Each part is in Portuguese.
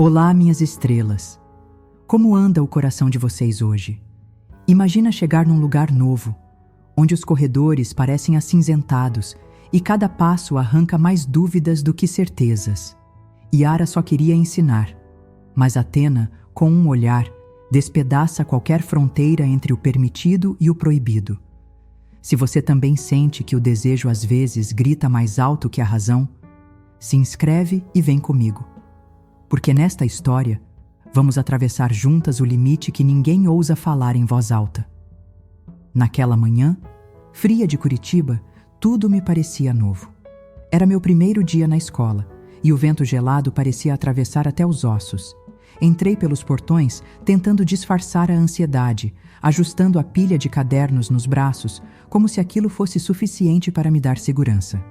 Olá, minhas estrelas. Como anda o coração de vocês hoje? Imagina chegar num lugar novo, onde os corredores parecem acinzentados e cada passo arranca mais dúvidas do que certezas. Yara só queria ensinar, mas Athena, com um olhar, despedaça qualquer fronteira entre o permitido e o proibido. Se você também sente que o desejo às vezes grita mais alto que a razão, se inscreve e vem comigo. Porque nesta história, vamos atravessar juntas o limite que ninguém ousa falar em voz alta. Naquela manhã, fria de Curitiba, tudo me parecia novo. Era meu primeiro dia na escola, e o vento gelado parecia atravessar até os ossos. Entrei pelos portões, tentando disfarçar a ansiedade, ajustando a pilha de cadernos nos braços, como se aquilo fosse suficiente para me dar segurança.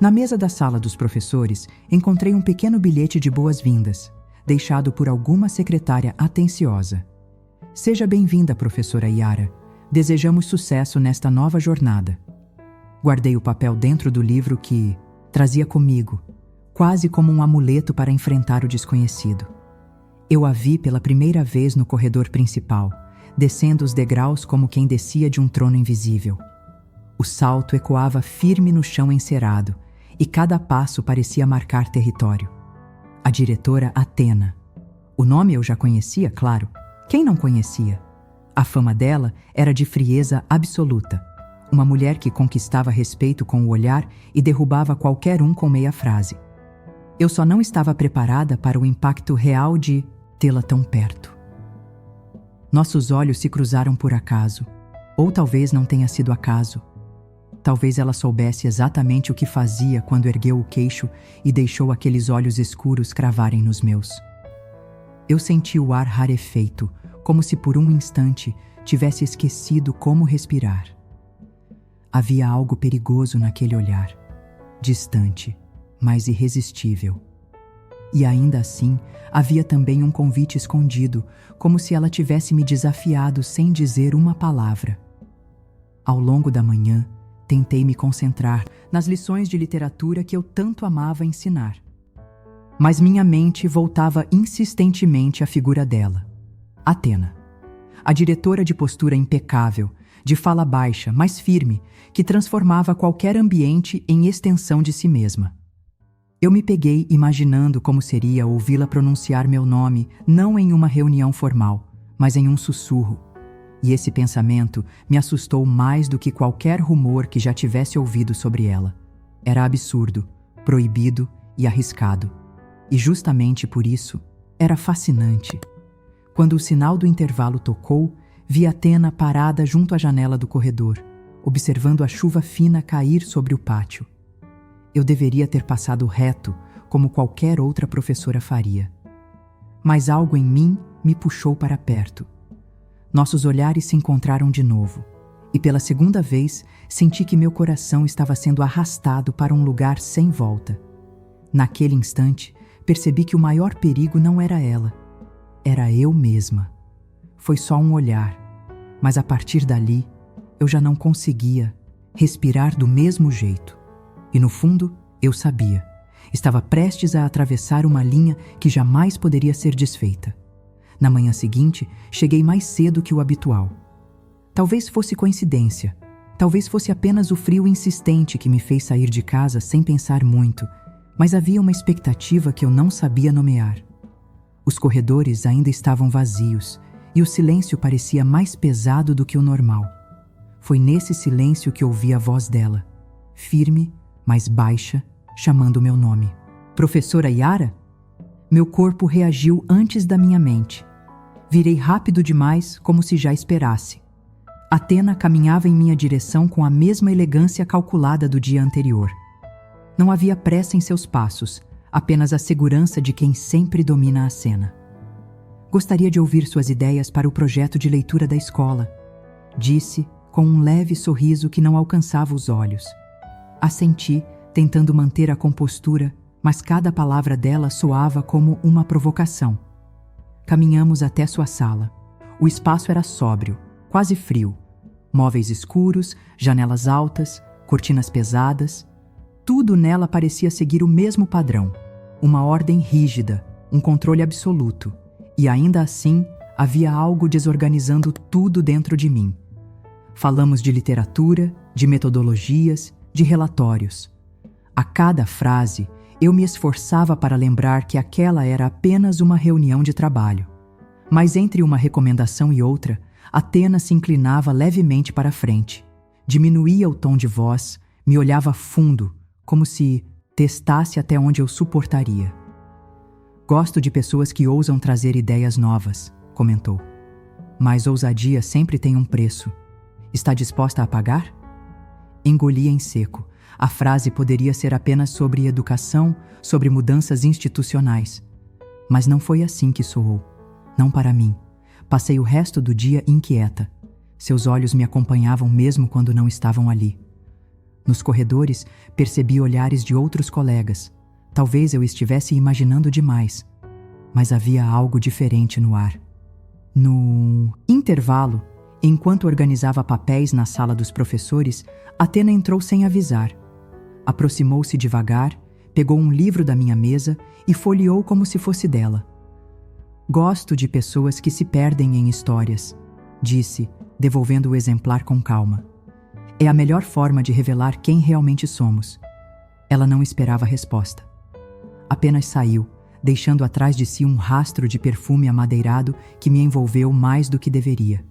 Na mesa da sala dos professores, encontrei um pequeno bilhete de boas-vindas, deixado por alguma secretária atenciosa. Seja bem-vinda, professora Yara. Desejamos sucesso nesta nova jornada. Guardei o papel dentro do livro que trazia comigo, quase como um amuleto para enfrentar o desconhecido. Eu a vi pela primeira vez no corredor principal, descendo os degraus como quem descia de um trono invisível. O salto ecoava firme no chão encerado, e cada passo parecia marcar território. A diretora Athena. O nome eu já conhecia, claro. Quem não conhecia? A fama dela era de frieza absoluta. Uma mulher que conquistava respeito com o olhar e derrubava qualquer um com meia frase. Eu só não estava preparada para o impacto real de tê-la tão perto. Nossos olhos se cruzaram por acaso, ou talvez não tenha sido acaso. Talvez ela soubesse exatamente o que fazia quando ergueu o queixo e deixou aqueles olhos escuros cravarem nos meus. Eu senti o ar rarefeito, como se por um instante tivesse esquecido como respirar. Havia algo perigoso naquele olhar, distante, mas irresistível. E ainda assim, havia também um convite escondido, como se ela tivesse me desafiado sem dizer uma palavra. Ao longo da manhã, tentei me concentrar nas lições de literatura que eu tanto amava ensinar. Mas minha mente voltava insistentemente à figura dela, Athena. A diretora de postura impecável, de fala baixa, mas firme, que transformava qualquer ambiente em extensão de si mesma. Eu me peguei imaginando como seria ouvi-la pronunciar meu nome não em uma reunião formal, mas em um sussurro. E esse pensamento me assustou mais do que qualquer rumor que já tivesse ouvido sobre ela. Era absurdo, proibido e arriscado. E justamente por isso, era fascinante. Quando o sinal do intervalo tocou, vi Athena parada junto à janela do corredor, observando a chuva fina cair sobre o pátio. Eu deveria ter passado reto, como qualquer outra professora faria. Mas algo em mim me puxou para perto. Nossos olhares se encontraram de novo, e pela segunda vez senti que meu coração estava sendo arrastado para um lugar sem volta. Naquele instante, percebi que o maior perigo não era ela, era eu mesma. Foi só um olhar, mas a partir dali, eu já não conseguia respirar do mesmo jeito. E no fundo, eu sabia. Estava prestes a atravessar uma linha que jamais poderia ser desfeita. Na manhã seguinte, cheguei mais cedo que o habitual. Talvez fosse coincidência. Talvez fosse apenas o frio insistente que me fez sair de casa sem pensar muito, mas havia uma expectativa que eu não sabia nomear. Os corredores ainda estavam vazios e o silêncio parecia mais pesado do que o normal. Foi nesse silêncio que ouvi a voz dela, firme, mais baixa, chamando meu nome. Professora Yara? Meu corpo reagiu antes da minha mente. Virei rápido demais, como se já esperasse. Athena caminhava em minha direção com a mesma elegância calculada do dia anterior. Não havia pressa em seus passos, apenas a segurança de quem sempre domina a cena. Gostaria de ouvir suas ideias para o projeto de leitura da escola, disse, com um leve sorriso que não alcançava os olhos. Assenti, tentando manter a compostura, mas cada palavra dela soava como uma provocação. Caminhamos até sua sala. O espaço era sóbrio, quase frio. Móveis escuros, janelas altas, cortinas pesadas. Tudo nela parecia seguir o mesmo padrão, uma ordem rígida, um controle absoluto, e ainda assim havia algo desorganizando tudo dentro de mim. Falamos de literatura, de metodologias, de relatórios. A cada frase, eu me esforçava para lembrar que aquela era apenas uma reunião de trabalho. Mas entre uma recomendação e outra, Athena se inclinava levemente para a frente, diminuía o tom de voz, me olhava fundo, como se testasse até onde eu suportaria. Gosto de pessoas que ousam trazer ideias novas, comentou. Mas ousadia sempre tem um preço. Está disposta a pagar? Engoli em seco. A frase poderia ser apenas sobre educação, sobre mudanças institucionais. Mas não foi assim que soou. Não para mim. Passei o resto do dia inquieta. Seus olhos me acompanhavam mesmo quando não estavam ali. Nos corredores, percebi olhares de outros colegas. Talvez eu estivesse imaginando demais. Mas havia algo diferente no ar. No intervalo, enquanto organizava papéis na sala dos professores, Athena entrou sem avisar. Aproximou-se devagar, pegou um livro da minha mesa e folheou como se fosse dela. Gosto de pessoas que se perdem em histórias, disse, devolvendo o exemplar com calma. É a melhor forma de revelar quem realmente somos. Ela não esperava a resposta. Apenas saiu, deixando atrás de si um rastro de perfume amadeirado que me envolveu mais do que deveria.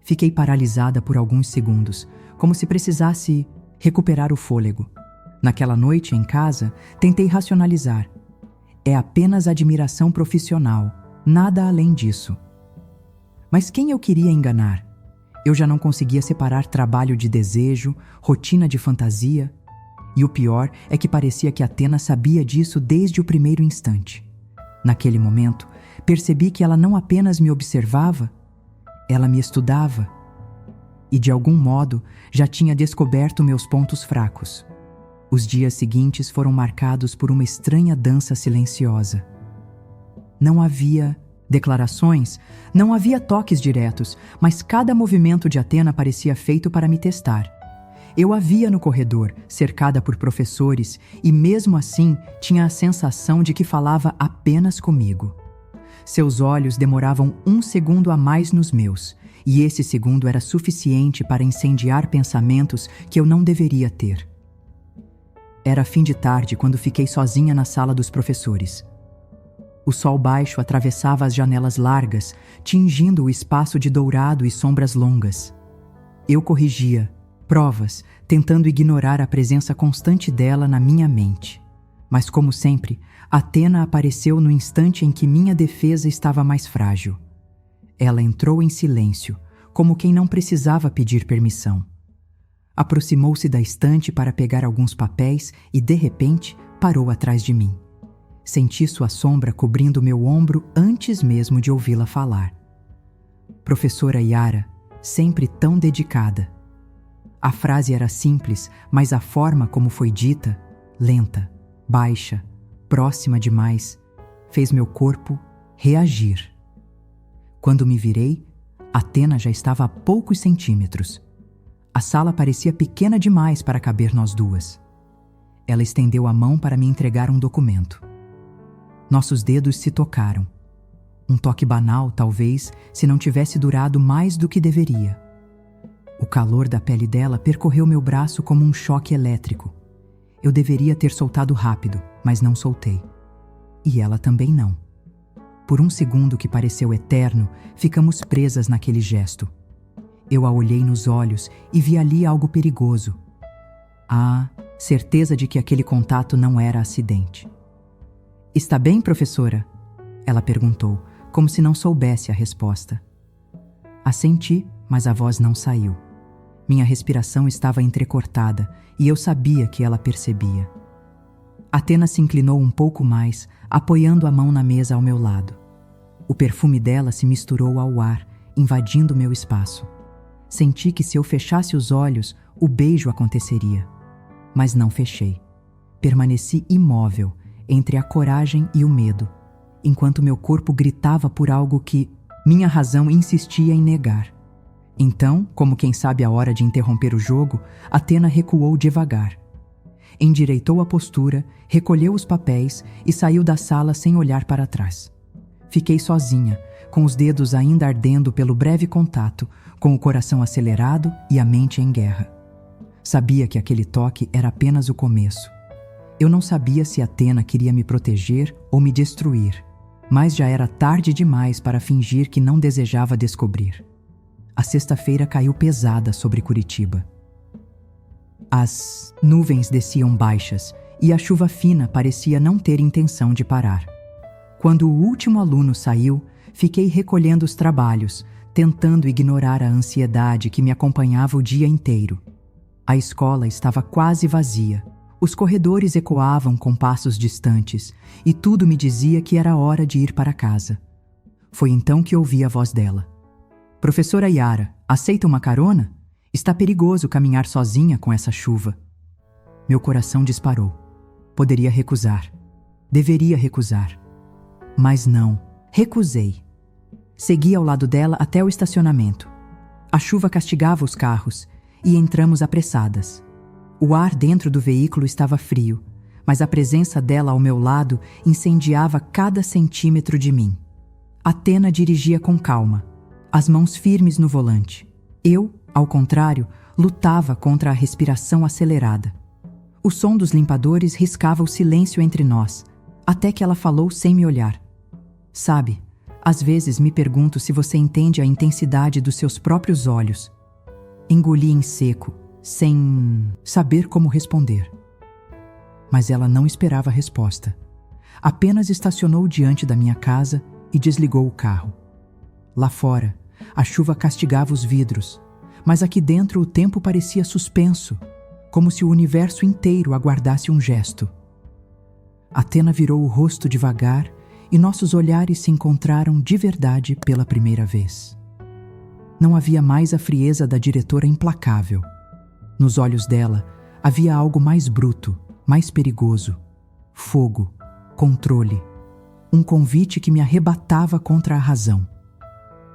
Fiquei paralisada por alguns segundos, como se precisasse recuperar o fôlego. Naquela noite, em casa, tentei racionalizar. É apenas admiração profissional, nada além disso. Mas quem eu queria enganar? Eu já não conseguia separar trabalho de desejo, rotina de fantasia. E o pior é que parecia que Athena sabia disso desde o primeiro instante. Naquele momento, percebi que ela não apenas me observava, ela me estudava. E de algum modo, já tinha descoberto meus pontos fracos. Os dias seguintes foram marcados por uma estranha dança silenciosa. Não havia declarações, não havia toques diretos, mas cada movimento de Athena parecia feito para me testar. Eu a via no corredor, cercada por professores, e mesmo assim tinha a sensação de que falava apenas comigo. Seus olhos demoravam 1 segundo a mais nos meus, e esse segundo era suficiente para incendiar pensamentos que eu não deveria ter. Era fim de tarde quando fiquei sozinha na sala dos professores. O sol baixo atravessava as janelas largas, tingindo o espaço de dourado e sombras longas. Eu corrigia provas, tentando ignorar a presença constante dela na minha mente. Mas, como sempre, Athena apareceu no instante em que minha defesa estava mais frágil. Ela entrou em silêncio, como quem não precisava pedir permissão. Aproximou-se da estante para pegar alguns papéis e, de repente, parou atrás de mim. Senti sua sombra cobrindo meu ombro antes mesmo de ouvi-la falar. Professora Yara, sempre tão dedicada. A frase era simples, mas a forma como foi dita, lenta, baixa, próxima demais, fez meu corpo reagir. Quando me virei, Athena já estava a poucos centímetros. A sala parecia pequena demais para caber nós duas. Ela estendeu a mão para me entregar um documento. Nossos dedos se tocaram. Um toque banal, talvez, se não tivesse durado mais do que deveria. O calor da pele dela percorreu meu braço como um choque elétrico. Eu deveria ter soltado rápido, mas não soltei. E ela também não. Por um segundo que pareceu eterno, ficamos presas naquele gesto. Eu a olhei nos olhos e vi ali algo perigoso. Ah, certeza de que aquele contato não era acidente. "Está bem, professora?" Ela perguntou, como se não soubesse a resposta. Assenti, mas a voz não saiu. Minha respiração estava entrecortada e eu sabia que ela percebia. Athena se inclinou um pouco mais, apoiando a mão na mesa ao meu lado. O perfume dela se misturou ao ar, invadindo meu espaço. Senti que se eu fechasse os olhos, o beijo aconteceria. Mas não fechei. Permaneci imóvel, entre a coragem e o medo, enquanto meu corpo gritava por algo que minha razão insistia em negar. Então, como quem sabe a hora de interromper o jogo, Athena recuou devagar. endireitou a postura, recolheu os papéis e saiu da sala sem olhar para trás. Fiquei sozinha, com os dedos ainda ardendo pelo breve contato, com o coração acelerado e a mente em guerra. Sabia que aquele toque era apenas o começo. Eu não sabia se Athena queria me proteger ou me destruir, mas já era tarde demais para fingir que não desejava descobrir. A sexta-feira caiu pesada sobre Curitiba. As nuvens desciam baixas e a chuva fina parecia não ter intenção de parar. Quando o último aluno saiu, fiquei recolhendo os trabalhos, tentando ignorar a ansiedade que me acompanhava o dia inteiro. A escola estava quase vazia. Os corredores ecoavam com passos distantes e tudo me dizia que era hora de ir para casa. Foi então que ouvi a voz dela. Professora Yara, aceita uma carona? Está perigoso caminhar sozinha com essa chuva. Meu coração disparou. Poderia recusar. Deveria recusar. Mas não. Recusei. Segui ao lado dela até o estacionamento. A chuva castigava os carros e entramos apressadas. O ar dentro do veículo estava frio, mas a presença dela ao meu lado incendiava cada centímetro de mim. Athena dirigia com calma, as mãos firmes no volante. Eu, ao contrário, lutava contra a respiração acelerada. O som dos limpadores riscava o silêncio entre nós, até que ela falou sem me olhar. Sabe, às vezes me pergunto se você entende a intensidade dos seus próprios olhos. Engoli em seco, sem saber como responder. Mas ela não esperava a resposta. Apenas estacionou diante da minha casa e desligou o carro. Lá fora, a chuva castigava os vidros, mas aqui dentro o tempo parecia suspenso, como se o universo inteiro aguardasse um gesto. Athena virou o rosto devagar e nossos olhares se encontraram de verdade pela primeira vez. Não havia mais a frieza da diretora implacável. Nos olhos dela havia algo mais bruto, mais perigoso. Fogo, controle, um convite que me arrebatava contra a razão.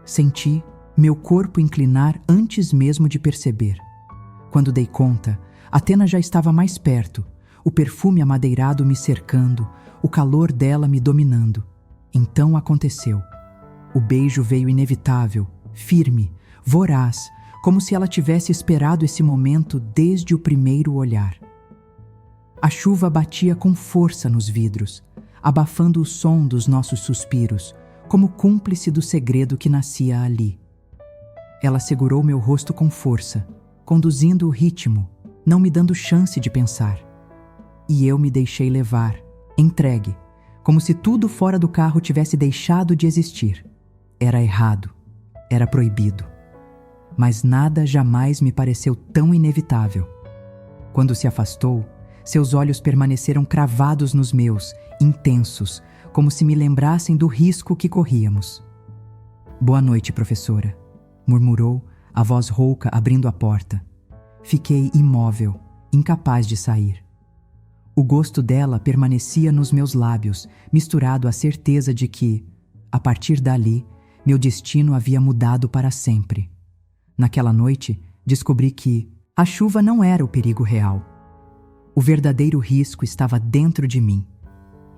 Senti meu corpo inclinar antes mesmo de perceber. Quando dei conta, Athena já estava mais perto, o perfume amadeirado me cercando, o calor dela me dominando. Então aconteceu. O beijo veio inevitável, firme, voraz, como se ela tivesse esperado esse momento desde o primeiro olhar. A chuva batia com força nos vidros, abafando o som dos nossos suspiros, como cúmplice do segredo que nascia ali. Ela segurou meu rosto com força, conduzindo o ritmo, não me dando chance de pensar. E eu me deixei levar, entregue, como se tudo fora do carro tivesse deixado de existir. Era errado, era proibido. Mas nada jamais me pareceu tão inevitável. Quando se afastou, seus olhos permaneceram cravados nos meus, intensos, como se me lembrassem do risco que corríamos. Boa noite, professora, murmurou, a voz rouca abrindo a porta. Fiquei imóvel, incapaz de sair. O gosto dela permanecia nos meus lábios, misturado à certeza de que, a partir dali, meu destino havia mudado para sempre. Naquela noite, descobri que a chuva não era o perigo real. O verdadeiro risco estava dentro de mim.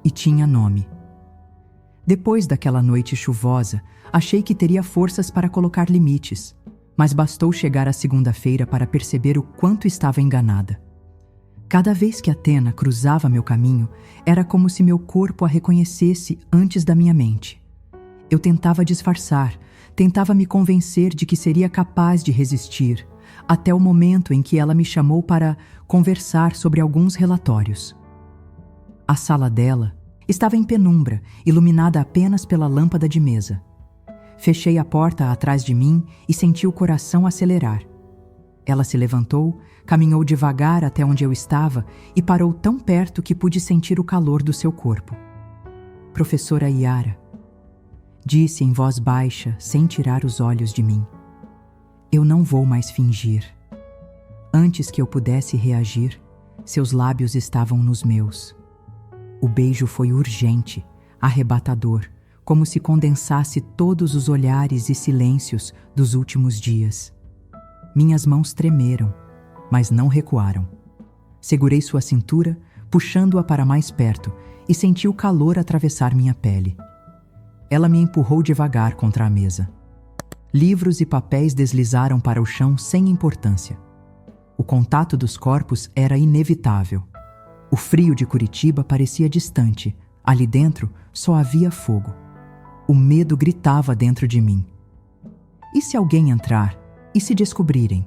E tinha nome. Depois daquela noite chuvosa, achei que teria forças para colocar limites, mas bastou chegar à segunda-feira para perceber o quanto estava enganada. Cada vez que Athena cruzava meu caminho, era como se meu corpo a reconhecesse antes da minha mente. Eu tentava disfarçar, tentava me convencer de que seria capaz de resistir, até o momento em que ela me chamou para conversar sobre alguns relatórios. A sala dela estava em penumbra, iluminada apenas pela lâmpada de mesa. Fechei a porta atrás de mim e senti o coração acelerar. Ela se levantou, caminhou devagar até onde eu estava e parou tão perto que pude sentir o calor do seu corpo. Professora Yara, disse em voz baixa, sem tirar os olhos de mim. Eu não vou mais fingir. Antes que eu pudesse reagir, seus lábios estavam nos meus. O beijo foi urgente, arrebatador, como se condensasse todos os olhares e silêncios dos últimos dias. Minhas mãos tremeram, mas não recuaram. Segurei sua cintura, puxando-a para mais perto, e senti o calor atravessar minha pele. Ela me empurrou devagar contra a mesa. Livros e papéis deslizaram para o chão sem importância. O contato dos corpos era inevitável. O frio de Curitiba parecia distante. Ali dentro só havia fogo. O medo gritava dentro de mim. E se alguém entrar? E se descobrirem?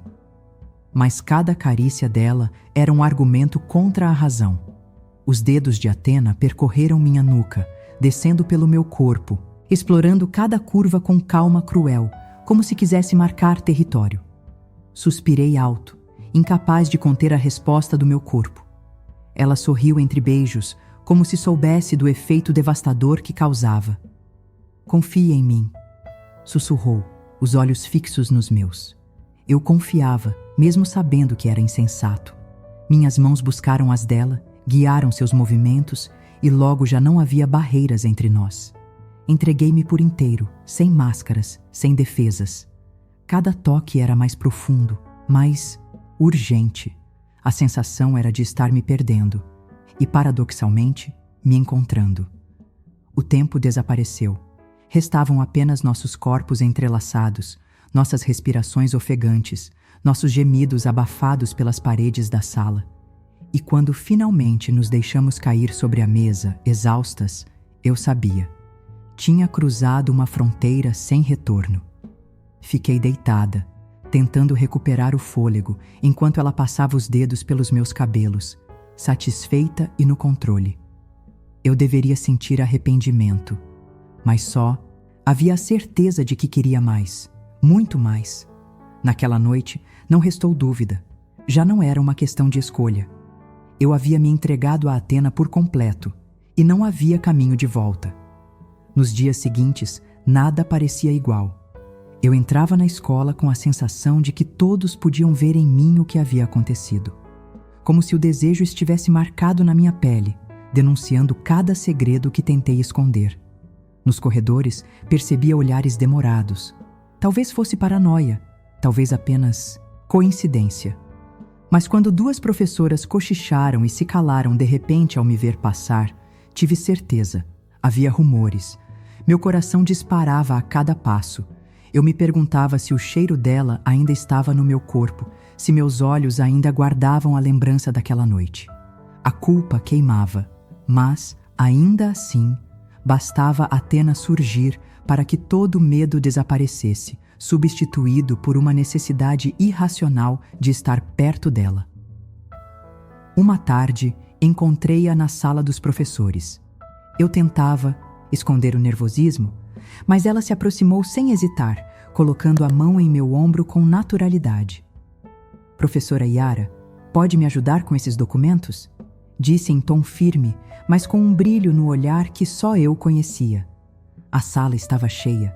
Mas cada carícia dela era um argumento contra a razão. Os dedos de Athena percorreram minha nuca, descendo pelo meu corpo, explorando cada curva com calma cruel, como se quisesse marcar território. Suspirei alto, incapaz de conter a resposta do meu corpo. Ela sorriu entre beijos, como se soubesse do efeito devastador que causava. Confie em mim, sussurrou, os olhos fixos nos meus. Eu confiava, mesmo sabendo que era insensato. Minhas mãos buscaram as dela, guiaram seus movimentos e logo já não havia barreiras entre nós. Entreguei-me por inteiro, sem máscaras, sem defesas. Cada toque era mais profundo, mais urgente. A sensação era de estar me perdendo e, paradoxalmente, me encontrando. O tempo desapareceu. Restavam apenas nossos corpos entrelaçados, nossas respirações ofegantes, nossos gemidos abafados pelas paredes da sala. E quando finalmente nos deixamos cair sobre a mesa, exaustas, eu sabia. Tinha cruzado uma fronteira sem retorno. Fiquei deitada, tentando recuperar o fôlego, enquanto ela passava os dedos pelos meus cabelos, satisfeita e no controle. Eu deveria sentir arrependimento, mas só havia a certeza de que queria mais, muito mais. Naquela noite, não restou dúvida. Já não era uma questão de escolha. Eu havia me entregado a Athena por completo, e não havia caminho de volta. Nos dias seguintes, nada parecia igual. Eu entrava na escola com a sensação de que todos podiam ver em mim o que havia acontecido. Como se o desejo estivesse marcado na minha pele, denunciando cada segredo que tentei esconder. Nos corredores, percebia olhares demorados. Talvez fosse paranoia, talvez apenas coincidência. Mas quando duas professoras cochicharam e se calaram de repente ao me ver passar, tive certeza. Havia rumores. Meu coração disparava a cada passo. Eu me perguntava se o cheiro dela ainda estava no meu corpo, se meus olhos ainda guardavam a lembrança daquela noite. A culpa queimava, mas, ainda assim, bastava Athena surgir para que todo medo desaparecesse, substituído por uma necessidade irracional de estar perto dela. Uma tarde, encontrei-a na sala dos professores. Eu tentava esconder o nervosismo, mas ela se aproximou sem hesitar, colocando a mão em meu ombro com naturalidade. Professora Yara, pode me ajudar com esses documentos? Disse em tom firme, mas com um brilho no olhar que só eu conhecia. A sala estava cheia.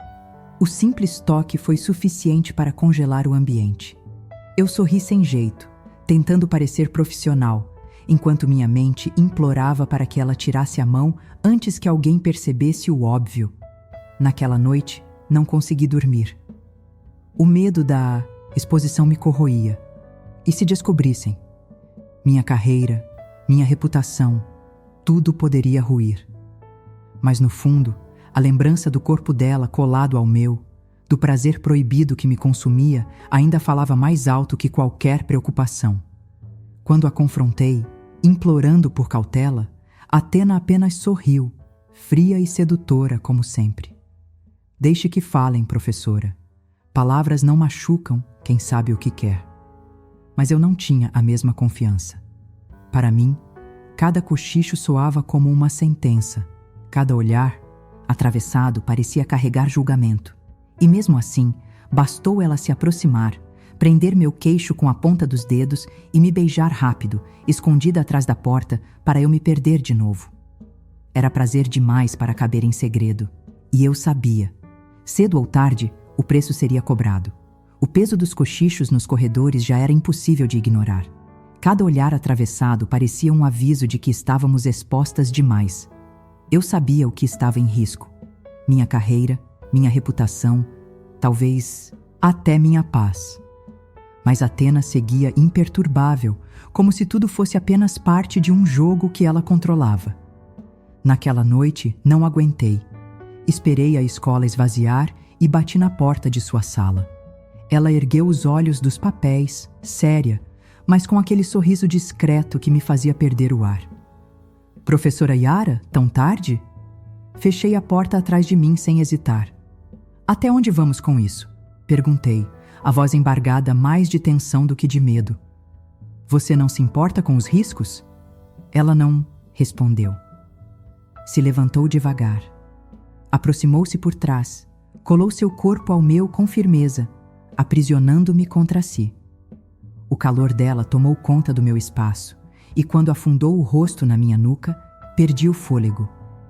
O simples toque foi suficiente para congelar o ambiente. Eu sorri sem jeito, tentando parecer profissional, enquanto minha mente implorava para que ela tirasse a mão antes que alguém percebesse o óbvio. Naquela noite, não consegui dormir. O medo da exposição me corroía. E se descobrissem? Minha carreira, minha reputação, tudo poderia ruir. Mas no fundo, a lembrança do corpo dela colado ao meu, do prazer proibido que me consumia, ainda falava mais alto que qualquer preocupação. Quando a confrontei, implorando por cautela, Athena apenas sorriu, fria e sedutora como sempre. Deixe que falem, professora. Palavras não machucam quem sabe o que quer. Mas eu não tinha a mesma confiança. Para mim, cada cochicho soava como uma sentença. Cada olhar, atravessado, parecia carregar julgamento. E mesmo assim, bastou ela se aproximar, prender meu queixo com a ponta dos dedos e me beijar rápido, escondida atrás da porta, para eu me perder de novo. Era prazer demais para caber em segredo. E eu sabia. Cedo ou tarde, o preço seria cobrado. O peso dos cochichos nos corredores já era impossível de ignorar. Cada olhar atravessado parecia um aviso de que estávamos expostas demais. Eu sabia o que estava em risco. Minha carreira, minha reputação, talvez até minha paz. Mas Athena seguia imperturbável, como se tudo fosse apenas parte de um jogo que ela controlava. Naquela noite, não aguentei. Esperei a escola esvaziar e bati na porta de sua sala. Ela ergueu os olhos dos papéis, séria, mas com aquele sorriso discreto que me fazia perder o ar. Professora Yara, tão tarde? Fechei a porta atrás de mim sem hesitar. Até onde vamos com isso? Perguntei, a voz embargada mais de tensão do que de medo. Você não se importa com os riscos? Ela não respondeu. Se levantou devagar. Aproximou-se por trás, colou seu corpo ao meu com firmeza, aprisionando-me contra si. O calor dela tomou conta do meu espaço, e quando afundou o rosto na minha nuca, perdi o fôlego,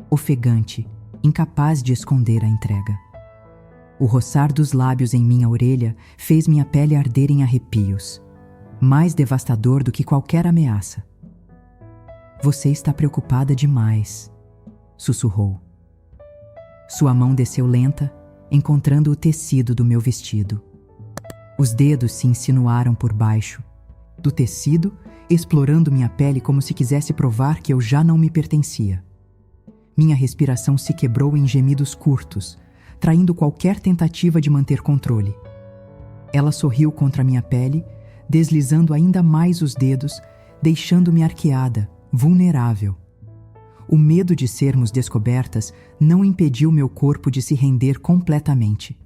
ofegante, incapaz de esconder a entrega. O roçar dos lábios em minha orelha fez minha pele arder em arrepios, mais devastador do que qualquer ameaça. Você está preocupada demais, sussurrou. Sua mão desceu lenta, encontrando o tecido do meu vestido. Os dedos se insinuaram por baixo do tecido, explorando minha pele como se quisesse provar que eu já não me pertencia. Minha respiração se quebrou em gemidos curtos, traindo qualquer tentativa de manter controle. Ela sorriu contra minha pele, deslizando ainda mais os dedos, deixando-me arqueada, vulnerável. O medo de sermos descobertas não impediu meu corpo de se render completamente.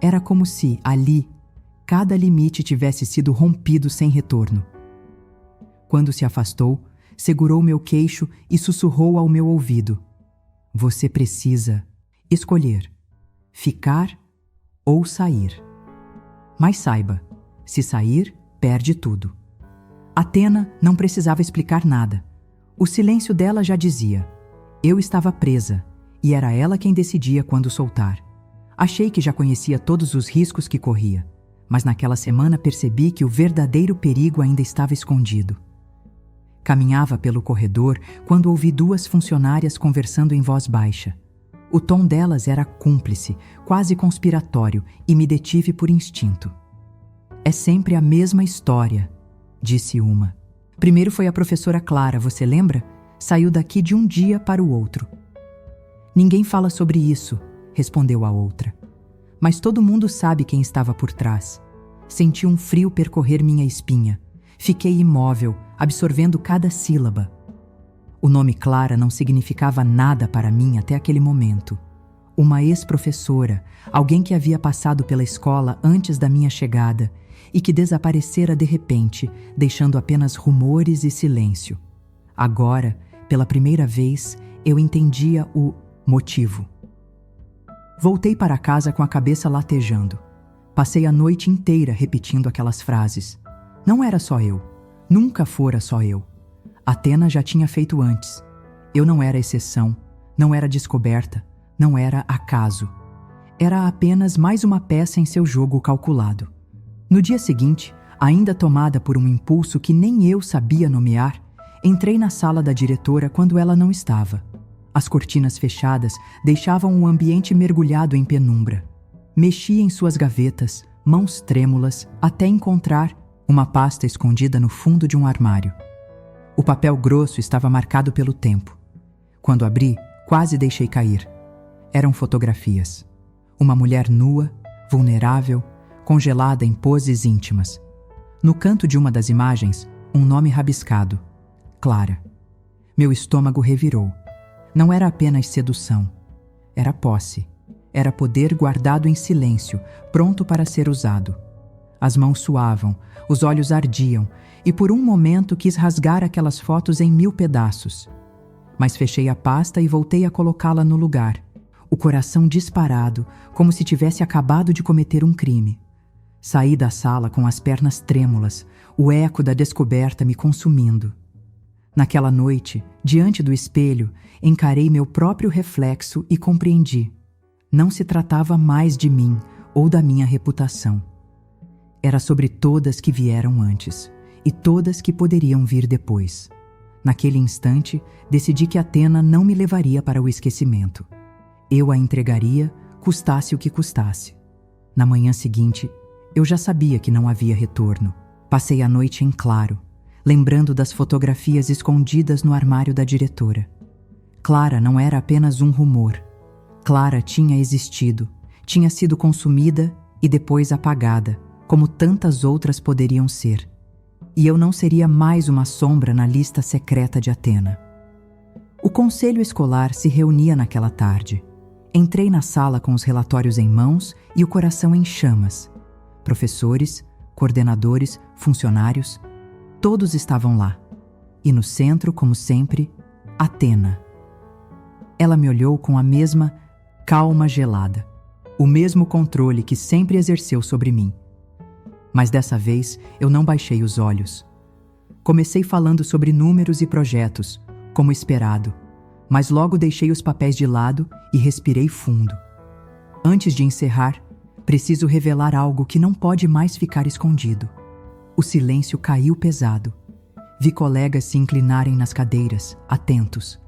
Era como se, ali, cada limite tivesse sido rompido sem retorno. Quando se afastou, segurou meu queixo e sussurrou ao meu ouvido: Você precisa escolher, ficar ou sair. Mas saiba, se sair, perde tudo. Athena não precisava explicar nada. O silêncio dela já dizia. Eu estava presa, e era ela quem decidia quando soltar. Achei que já conhecia todos os riscos que corria, mas naquela semana percebi que o verdadeiro perigo ainda estava escondido. Caminhava pelo corredor quando ouvi duas funcionárias conversando em voz baixa. O tom delas era cúmplice, quase conspiratório, e me detive por instinto. É sempre a mesma história, disse uma. Primeiro foi a professora Clara, você lembra? Saiu daqui de um dia para o outro. Ninguém fala sobre isso, respondeu a outra. Mas todo mundo sabe quem estava por trás. Senti um frio percorrer minha espinha. Fiquei imóvel, absorvendo cada sílaba. O nome Clara não significava nada para mim até aquele momento. Uma ex-professora, alguém que havia passado pela escola antes da minha chegada e que desaparecera de repente, deixando apenas rumores e silêncio. Agora, pela primeira vez, eu entendia o motivo. Voltei para casa com a cabeça latejando. Passei a noite inteira repetindo aquelas frases. Não era só eu. Nunca fora só eu. Athena já tinha feito antes. Eu não era exceção, não era descoberta, não era acaso. Era apenas mais uma peça em seu jogo calculado. No dia seguinte, ainda tomada por um impulso que nem eu sabia nomear, entrei na sala da diretora quando ela não estava. As cortinas fechadas deixavam o ambiente mergulhado em penumbra. Mexi em suas gavetas, mãos trêmulas, até encontrar uma pasta escondida no fundo de um armário. O papel grosso estava marcado pelo tempo. Quando abri, quase deixei cair. Eram fotografias. Uma mulher nua, vulnerável, congelada em poses íntimas. No canto de uma das imagens, um nome rabiscado: Clara. Meu estômago revirou. Não era apenas sedução. Era posse. Era poder guardado em silêncio, pronto para ser usado. As mãos suavam, os olhos ardiam, e por um momento quis rasgar aquelas fotos em 1000 pedaços. Mas fechei a pasta e voltei a colocá-la no lugar, o coração disparado, como se tivesse acabado de cometer um crime. Saí da sala com as pernas trêmulas, o eco da descoberta me consumindo. Naquela noite, diante do espelho, encarei meu próprio reflexo e compreendi. Não se tratava mais de mim ou da minha reputação. Era sobre todas que vieram antes e todas que poderiam vir depois. Naquele instante, decidi que Athena não me levaria para o esquecimento. Eu a entregaria, custasse o que custasse. Na manhã seguinte, Eu já sabia que não havia retorno. Passei a noite em claro, lembrando das fotografias escondidas no armário da diretora. Clara não era apenas um rumor. Clara tinha existido, tinha sido consumida e depois apagada, como tantas outras poderiam ser. E eu não seria mais uma sombra na lista secreta de Athena. O conselho escolar se reunia naquela tarde. Entrei na sala com os relatórios em mãos e o coração em chamas. Professores, coordenadores, funcionários, todos estavam lá. E no centro, como sempre, Athena. Ela me olhou com a mesma calma gelada, o mesmo controle que sempre exerceu sobre mim. Mas dessa vez eu não baixei os olhos. Comecei falando sobre números e projetos, como esperado, mas logo deixei os papéis de lado e respirei fundo. Antes de encerrar, preciso revelar algo que não pode mais ficar escondido. O silêncio caiu pesado. Vi colegas se inclinarem nas cadeiras, atentos.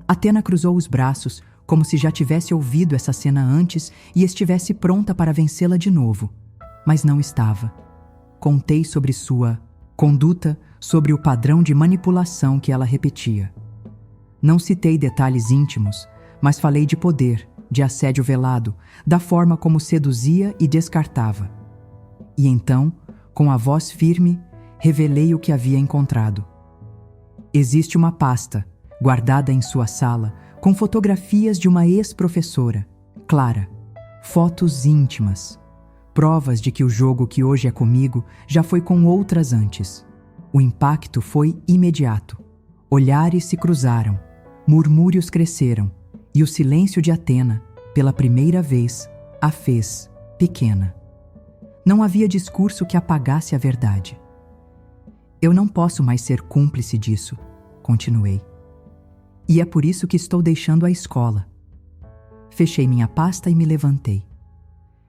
Athena cruzou os braços, como se já tivesse ouvido essa cena antes e estivesse pronta para vencê-la de novo. Mas não estava. Contei sobre sua conduta, sobre o padrão de manipulação que ela repetia. Não citei detalhes íntimos, mas falei de poder, de assédio velado, da forma como seduzia e descartava. E então, com a voz firme, revelei o que havia encontrado. Existe uma pasta, guardada em sua sala, com fotografias de uma ex-professora, Clara, fotos íntimas, provas de que o jogo que hoje é comigo já foi com outras antes. O impacto foi imediato. Olhares se cruzaram, murmúrios cresceram, e o silêncio de Athena, pela primeira vez, a fez pequena. Não havia discurso que apagasse a verdade. Eu não posso mais ser cúmplice disso, continuei. E é por isso que estou deixando a escola. Fechei minha pasta e me levantei.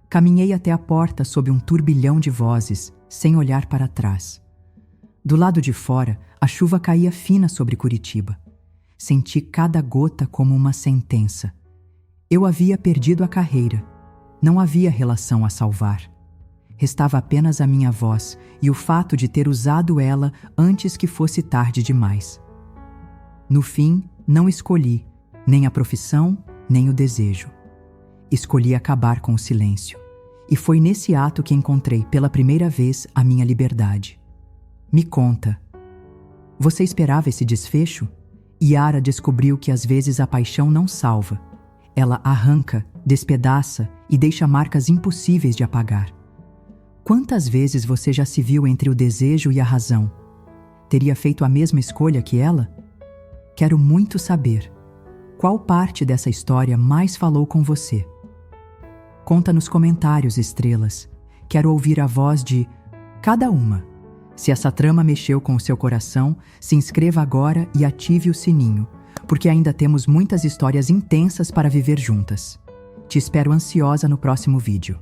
Caminhei até a porta sob um turbilhão de vozes, sem olhar para trás. Do lado de fora, a chuva caía fina sobre Curitiba. Senti cada gota como uma sentença. Eu havia perdido a carreira. Não havia relação a salvar. Restava apenas a minha voz e o fato de ter usado ela antes que fosse tarde demais. No fim, não escolhi nem a profissão, nem o desejo. Escolhi acabar com o silêncio. E foi nesse ato que encontrei pela primeira vez a minha liberdade. Me conta. Você esperava esse desfecho? Yara descobriu que às vezes a paixão não salva. Ela arranca, despedaça e deixa marcas impossíveis de apagar. Quantas vezes você já se viu entre o desejo e a razão? Teria feito a mesma escolha que ela? Quero muito saber. Qual parte dessa história mais falou com você? Conta nos comentários, estrelas. Quero ouvir a voz de cada uma. Se essa trama mexeu com o seu coração, se inscreva agora e ative o sininho, porque ainda temos muitas histórias intensas para viver juntas. Te espero ansiosa no próximo vídeo.